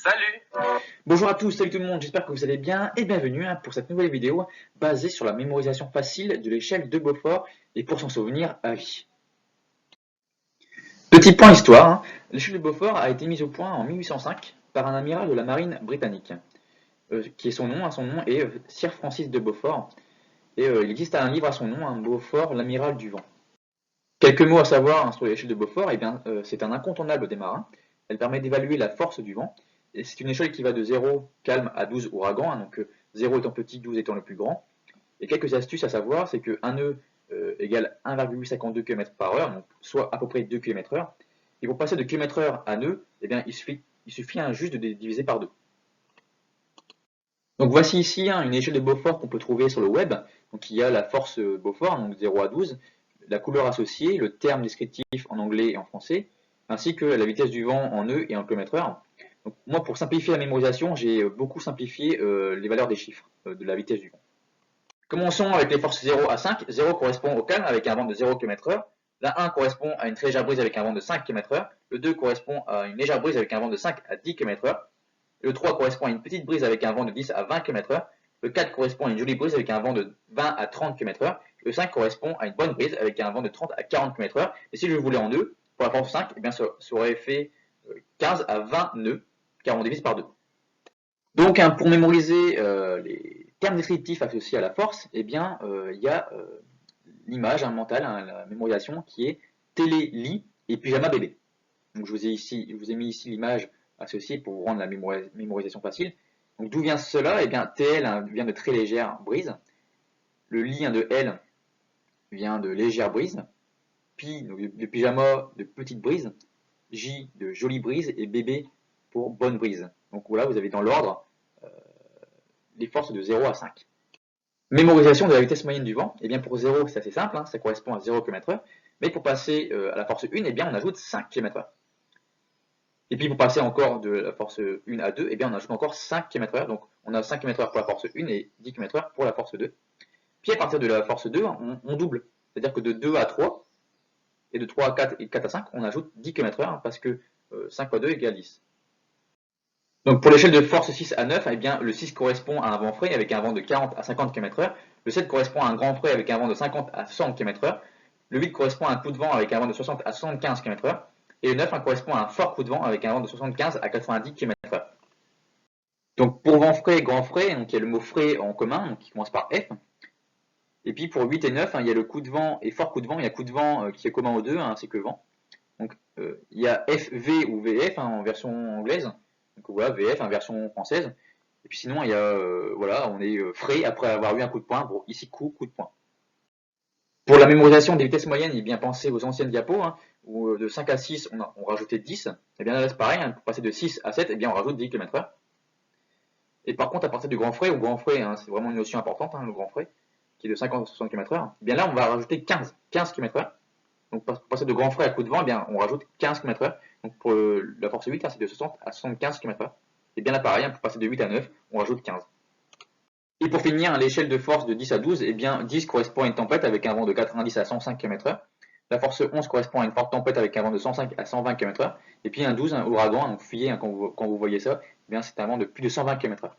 Salut! Bonjour à tous, salut tout le monde, j'espère que vous allez bien et bienvenue pour cette nouvelle vidéo basée sur la mémorisation facile de l'échelle de Beaufort et pour s'en souvenir à vie. Petit point histoire, l'échelle de Beaufort a été mise au point en 1805 par un amiral de la marine britannique, qui est son nom est Sir Francis de Beaufort, et il existe un livre à son nom, Beaufort, l'amiral du vent. Quelques mots à savoir sur l'échelle de Beaufort, c'est un incontournable des marins, elle permet d'évaluer la force du vent. Et c'est une échelle qui va de 0 calme à 12 ouragan, donc 0 étant petit, 12 étant le plus grand. Et quelques astuces à savoir, c'est qu'un nœud égale 1,52 km par heure, donc soit à peu près 2 km heure. Et pour passer de km heure à nœud, il suffit juste de diviser par 2. Donc voici ici une échelle de Beaufort qu'on peut trouver sur le web. Donc il y a la force Beaufort, donc 0 à 12, la couleur associée, le terme descriptif en anglais et en français, ainsi que la vitesse du vent en nœud et en km heure. Donc, moi, pour simplifier la mémorisation, j'ai beaucoup simplifié les valeurs des chiffres de la vitesse du vent. Commençons avec les forces 0 à 5. 0 correspond au calme avec un vent de 0 km/h. La 1 correspond à une très légère brise avec un vent de 5 km/h. Le 2 correspond à une légère brise avec un vent de 5 à 10 km/h. Le 3 correspond à une petite brise avec un vent de 10 à 20 km/h. Le 4 correspond à une jolie brise avec un vent de 20 à 30 km/h. Le 5 correspond à une bonne brise avec un vent de 30 à 40 km/h. Et si je voulais en nœuds, pour la force 5, ça aurait fait 15 à 20 nœuds, car on divise par 2. Donc, pour mémoriser les termes descriptifs associés à la force, il y a l'image mentale, la mémorisation, qui est télé, lit et pyjama bébé. Donc, je vous ai mis ici l'image associée pour vous rendre la mémorisation facile. Donc, d'où vient cela? TL vient de très légère brise. Le lit de L vient de légère brise. Pi, donc de pyjama, de petite brise. J, de jolie brise. Et bébé pour bonne brise. Donc voilà, vous avez dans l'ordre les forces de 0 à 5. Mémorisation de la vitesse moyenne du vent. Pour 0, c'est assez simple, ça correspond à 0 km/h. Mais pour passer à la force 1, on ajoute 5 km/h. Et puis pour passer encore de la force 1 à 2, on ajoute encore 5 km/h. Donc on a 5 km/h pour la force 1 et 10 km/h pour la force 2. Puis à partir de la force 2, on double. C'est-à-dire que de 2 à 3, et de 3 à 4 et 4 à 5, on ajoute 10 km/h parce que 5 fois 2 égale 10. Donc pour l'échelle de force 6 à 9, le 6 correspond à un vent frais avec un vent de 40 à 50 km/h. Le 7 correspond à un grand frais avec un vent de 50 à 100 km/h. Le 8 correspond à un coup de vent avec un vent de 60 à 75 km/h. Et le 9 correspond à un fort coup de vent avec un vent de 75 à 90 km/h. Donc pour vent frais et grand frais, il y a le mot frais en commun, qui commence par F. Et puis pour 8 et 9, il y a le coup de vent et fort coup de vent. Il y a coup de vent qui est commun aux deux, c'est que vent. Donc il y a FV ou VF en version anglaise. Donc voilà, VF en version française. Et puis sinon, il y a, on est frais après avoir eu un coup de poing. Bon, ici, coup de poing. Pour la mémorisation des vitesses moyennes, pensez aux anciennes diapos, où de 5 à 6, on rajoutait 10. Et bien là, c'est pareil, pour passer de 6 à 7, on rajoute 10 km/h. Et par contre, à partir du grand frais, c'est vraiment une notion importante, le grand frais, qui est de 50 à 60 km/h, là, on va rajouter 15 km/h. Donc pour passer de grand frais à coup de vent, on rajoute 15 km/h. Donc pour la force 8, c'est de 60 à 75 km/h. Et bien là pareil, pour passer de 8 à 9, on rajoute 15. Et pour finir, l'échelle de force de 10 à 12, 10 correspond à une tempête avec un vent de 90 à 105 km/h. La force 11 correspond à une forte tempête avec un vent de 105 à 120 km/h. Et puis un 12, un ouragan, donc fuyez quand vous voyez ça, c'est un vent de plus de 120 km/h.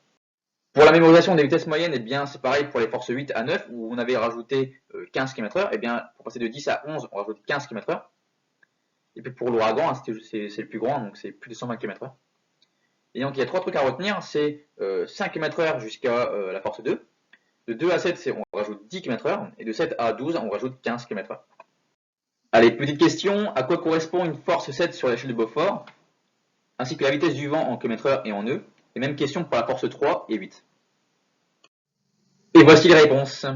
Pour la mémorisation des vitesses moyennes, c'est pareil pour les forces 8 à 9, où on avait rajouté 15 km/h. Pour passer de 10 à 11, on rajoute 15 km/h. Et puis pour l'ouragan, c'est le plus grand, donc c'est plus de 120 km/h. Et donc il y a trois trucs à retenir, c'est 5 km/h jusqu'à la force 2. De 2 à 7, on rajoute 10 km/h. Et de 7 à 12, on rajoute 15 km/h. Allez, petite question, à quoi correspond une force 7 sur l'échelle de Beaufort, ainsi que la vitesse du vent en km/h et en nœuds. Et même question pour la force 3 et 8. Et voici les réponses.